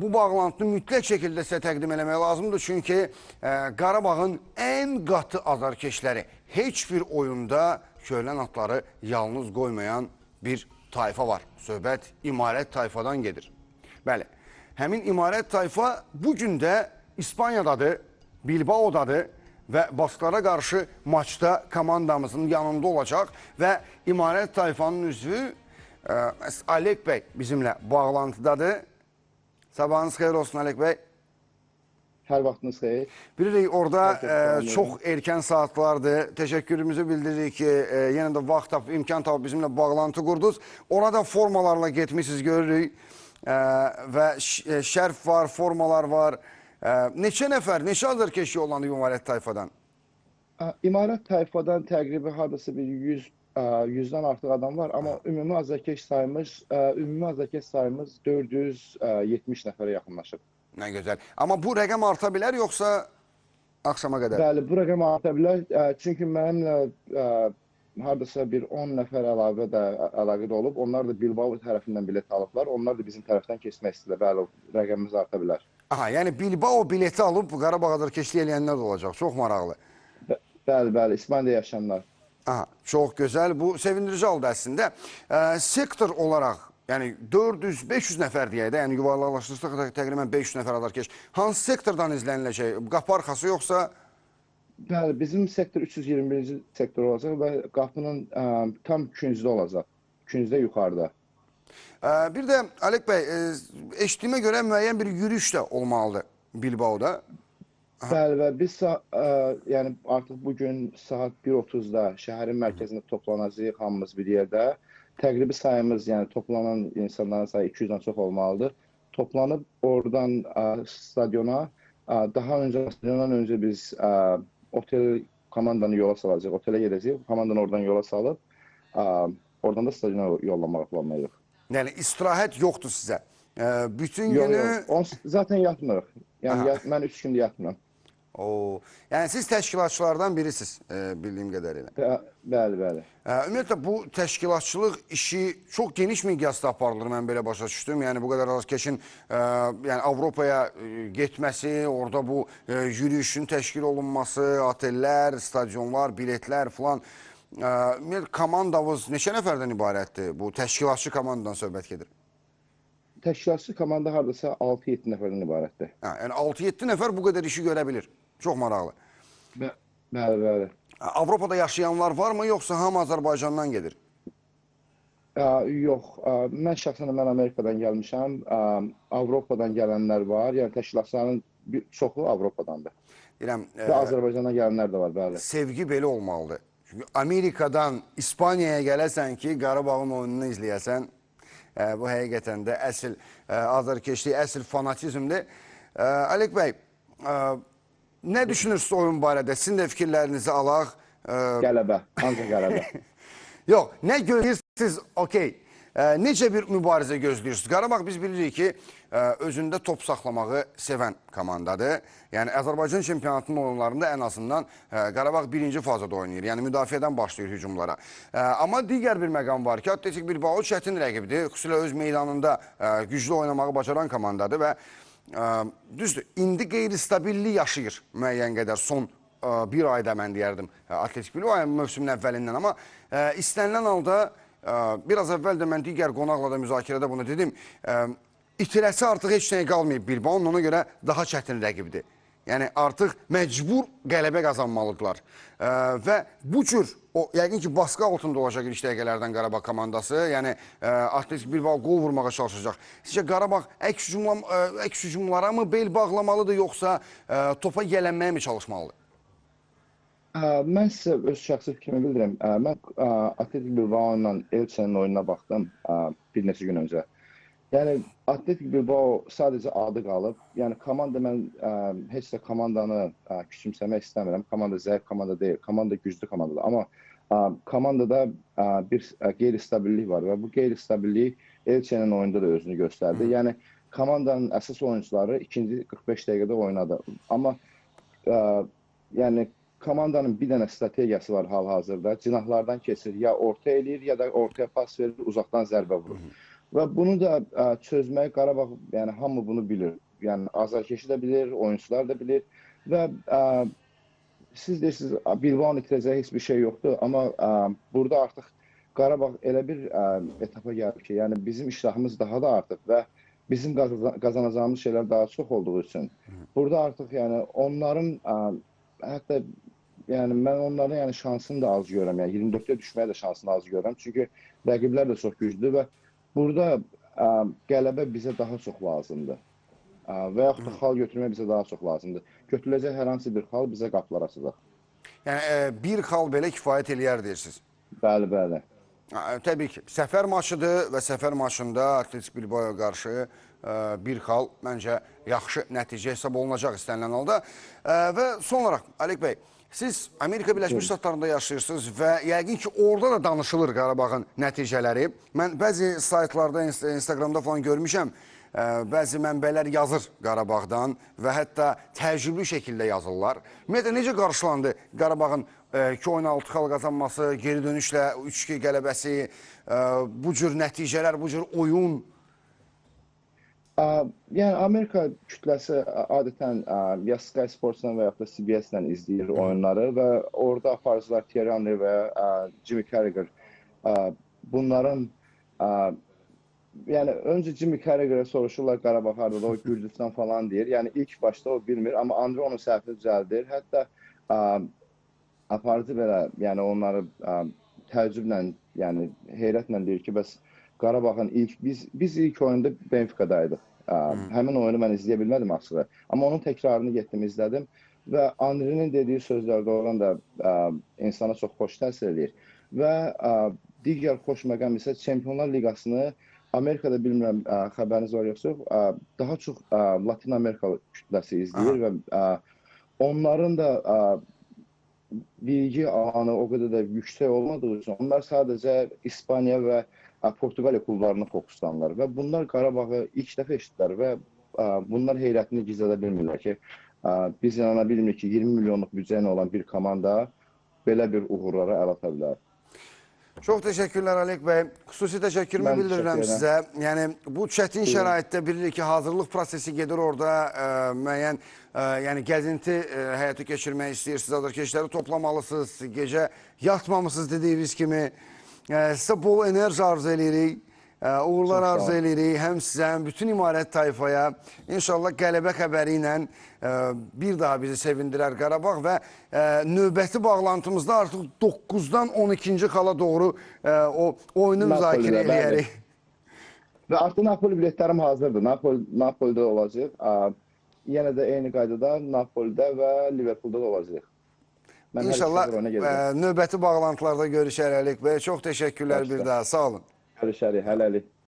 Bu bağlantını mütləq şəkildə sizə təqdim eləmək lazımdır. Çünki Qarabağın ən qatı azarkeşləri heç bir oyunda Köhlən atları yalnız qoymayan bir tayfa var. Söhbət İmarət tayfadan gedir. Bəli, həmin İmarət tayfa bugün də İspaniyadadır, Bilbao'dadır və Basklara qarşı maçda komandamızın yanında olacaq və İmarət tayfanın üzvü Alek bəy bizimlə bağlantıdadır. Sabahınız xeyir olsun Alek bəy. Hər vaxtınız xeyir. Bilirik orada çox erkən saatlardır. Təşəkkürümüzü bildiririk ki, yenə də vaxt tapıb, imkan tapıb bizimlə bağlantı qurdunuz. Orada formalarla getmişsiniz görürük və şərf var, formalar var. Neçə nəfər, neçə azarkeş yollandı İmarət tayfadan? İmarət tayfadan təqribi hardasa bir 100-dən artıq adam var, amma ümumi azarkeş sayımız 470 nəfərə yaxınlaşıb. Nə gözəl. Amma bu rəqəm arta bilər, yoxsa axşama qədər? Bəli, bu rəqəm arta bilər. Çünki mənimlə hardasa bir 10 nəfər əlavə də əlaqədə olub. Onlar da Bilbao tərəfindən bilet alıblar. Onlar da bizim tərəfdən keçmək istəyirlər. Bəli, rəqəmimiz arta bilər. Aha, yəni Bilbao bileti alıb Qarabağ azarkeşliyi eləyənlər də olacaq. Çox maraqlı. Bəli, bəli. İspaniyada yaşayanlar. Aha, çox gözəl. Bu sevindirici halda əslində. Sektor olaraq, yəni 400-500 nəfər deyək də, yəni yuvarlaqlaşdırsa təqribən 500 nəfər azarkeş. Hansı sektordan izləniləcək? Qapı arxası yoxsa? Bəli, bizim sektor 321-ci sektor olacaq və qapının tam küncdə olacaq. Küncdə yuxarıda. Bir də Alek bəy, eşitdiyimə görə müəyyən bir yürüyüş də olmalıdır Bilbao'da. Bəli, və biz yəni artıq bugün saat 1:30-da şəhərin mərkəzində toplanacağıq hamımız bir yerdə. Təqribi sayımız, yəni toplanan insanların sayı 200-dən çox olmalıdır. Toplanıb oradan stadiona, stadiondan öncə biz otel komandanı yola salacaq, otelə gedəcəyik. Komandanı oradan yola salıb, oradan da stadiona yollamağı planlayırıq. Yəni istirahət yoxdur sizə. Bütün günü... Yox, zaten yatmırıq. Yəni mən 3 gündə yatmıram. Yəni siz təşkilatçılardan birisiniz, bildiyim qədərilə. Bəli, bəli. Ümumiyyətlə, bu təşkilatçılıq işi çox geniş miqyasda aparılır, mən belə başa düşdüm. Yəni, bu qədər azarkeşin Avropaya getməsi, orada bu yürüyüşün təşkil olunması, otellər, stadionlar, biletlər filan. Komandamız neçə nəfərdən ibarətdir? Bu təşkilatçı komandadan söhbət gedir. Təşkilatçı komanda hardasa 6-7 nəfərdən ibarətdir. Yəni 6-7 nəfər bu qədər işi görə bilir. Çox maraqlı. Bəli, bəli. Avropada yaşayanlar varmı, yoxsa hamı Azərbaycandan gedir? Yox, mən şəxsən Amerikadan gəlmişəm. Avropadan gələnlər var. Yəni təşkilatçıların çoxu Avropadandır. Və Azərbaycandan gələnlər də var, bəli. Sevgi belə olmalıdır. Çünki Amerikadan İspaniyaya gələsən ki, Qarabağın oyununu izləyəsən, bu həqiqətən də əsl azarkeşlik, əsl fanatizmdir. Alek bəy, nə düşünürsünüz oyun barədə? Sizin də fikirlərinizi alaq. Qələbə, ancaq qələbə. Yox, nə gözləyirsiniz, okey. Necə bir mübarizə gözləyirsiniz? Qarabağ biz bilirik ki, özündə top saxlamağı sevən komandadır. Yəni, Azərbaycan çempionatının oyunlarında ən azından Qarabağ birinci fazada oynayır. Yəni, müdafiədən başlayır hücumlara. Amma digər bir məqam var ki, Atletik Bilbao çətin rəqibdir. Xüsusilə öz meydanında güclü oynamağı bacaran komandadır və düzdür, indi qeyri-stabillik yaşayır müəyyən qədər son bir ayda mən deyərdim Atletik Bilbao mövsümün əvvəlindən. Amma istənilən halda biraz əvvəl də mən digər qonaqla da müzakirədə bunu dedim. İtirəsi artıq heç nəyə qalmayıb Bilbao, ona görə daha çətin rəqibdir. Yəni artıq məcbur qələbə qazanmalıdırlar. Və bu cür, yəqin ki, baskı altında olacaq ilk dəqiqələrdən Qarabağ komandası. Yəni Atletik Bilbao qol vurmağa çalışacaq. Sizcə Qarabağ əks hücumlara mı bel bağlamalıdır, yoxsa topa yələnməyə mi çalışmalıdır? Mən sizə öz şəxsi fikrimi bildirəm. Mən Atletik Bilbao ilə Elçənin oyununa baxdım bir neçə gün öncə. Yəni, Atletik Bilbao sadəcə adı qalıb. Yəni, komanda mən heç də komandanı küçümsəmək istəmirəm. Komanda zəif komanda deyil, komanda güclü komandadır. Amma komandada bir qeyri-stabillik var və bu qeyri-stabillik Elçənin oyunda da özünü göstərdi. Yəni, komandanın əsas oyuncuları ikinci 45 dəqiqədə oynadı. Amma, yəni, komandanın bir dənə strategiyası var hal-hazırda. Cinahlardan keçir, ya orta eləyir, ya da ortaya pas verir, uzaqdan zərbə vurur. Və bunu da çözmək Qarabağ, yəni hamı bunu bilir. Yəni azarkeşi də bilir, oyunçular da bilir və siz deyirsiniz Bilbao itirəcəyi heç bir şey yoxdur, amma burada artıq Qarabağ elə bir etapa gəlib ki, yəni bizim iştahımız daha da artıq və bizim qazanacağımız şeylər daha çox olduğu üçün burada artıq yəni onların hətta yəni mən onların yəni şansını da az görürəm. Yəni 24-də düşməyə də şansını az görürəm. Çünki rəqiblər də çox güclüdür və burada qələbə bizə daha çox lazımdır. Və yaxud da xal götürmək bizə daha çox lazımdır. Götürüləcək hər hansı bir xal bizə qapılar açacaq. Yəni bir xal belə kifayət eləyər deyirsiniz. Bəli, bəli. Təbii ki, səfər maçıdır və səfər maçında Atletik Bilbao'ya qarşı bir xal məncə yaxşı nəticə hesab olunacaq istənilən halda. Və son olaraq, Alek bəy, siz Amerika Birləşmiş Ştatlarında yaşayırsınız və yəqin ki, orada da danışılır Qarabağın nəticələri. Mən bəzi saytlarda, Instagramda falan görmüşəm, bəzi mənbələr yazır Qarabağdan və hətta təcrübli şəkildə yazırlar. Ümumiyyətlə, necə qarşılandı Qarabağın 2 oyun 6 xal qazanması, geri dönüşlə 3-2 qələbəsi, bu cür nəticələr, bu cür oyun? Yəni Amerika kütləsi adətən ya Sky Sports'dan və yaxud da CBS-dən izləyir oyunları və orada aparıcılar Thierry Henry və Jimmy Carragher bunların yəni öncə Jimmy Carragher'a soruşurlar Qarabağ harada, o Gürcüstan falan deyir. Yəni ilk başda o bilmir, amma Andre onun səhvini düzəldir. Hətta aparıcı belə, yəni onları təəccüblə, yəni heyrətlə deyir ki, bəs Qarabağın biz ilk oyunda Benfica'daydıq. Həmin oyunu mən izləyə bilmədim açığı. Amma onun təkrarını getdim, izlədim və Andre'nin dediyi sözlər doğrudan da insana çox xoş təsir edir. Və digər xoş məqam isə Çempionlar Liqasını Amerikada bilmirəm, xəbəriniz var yoxsa yox, daha çox Latin Amerika kütləsi izləyir və onların da bilgi alanı o qədər də yüksək olmadığı üçün onlar sadəcə İspaniya və Portuqaliya klublarına fokuslanırlar və bunlar Qarabağı ilk dəfə eşitdilər və bunlar heyrətini gizlədə bilmirlər ki, biz inana bilmirik ki, 20 milyonluq büdcə ilə olan bir komanda belə bir uğurlara əl ata bilər. Çox təşəkkürlər Alek bəy. Xüsusi təşəkkürümü bildirirəm sizə. Yəni bu çətin şəraitdə bilirik ki, hazırlıq prosesi gedir orada, müəyyən yəni gəzinti həyata keçirmək istəyirsiniz, azarkeşləri toplamalısınız, gecə yatmamısınız dediyiniz kimi. Sizə bol enerji arzu edirik, uğurlar arzu edirik, həm sizə, həm bütün imarət tayfaya. İnşallah qələbə xəbəri ilə bir daha bizi sevindirər Qarabağ və növbəti bağlantımızda artıq 9-dan 12-ci xala doğru o oyunu müzakirə edərik. Və artıq Napoli biletlərim hazırdır. Napolidə olacaq. Yenə də eyni qaydada Napolidə və Liverpoolda da olacaq. İnşallah növbəti bağlantılarda görüşərik Alek bəy. Çox təşəkkürlər bir daha. Sağ olun. Görüşərik. Hələlik.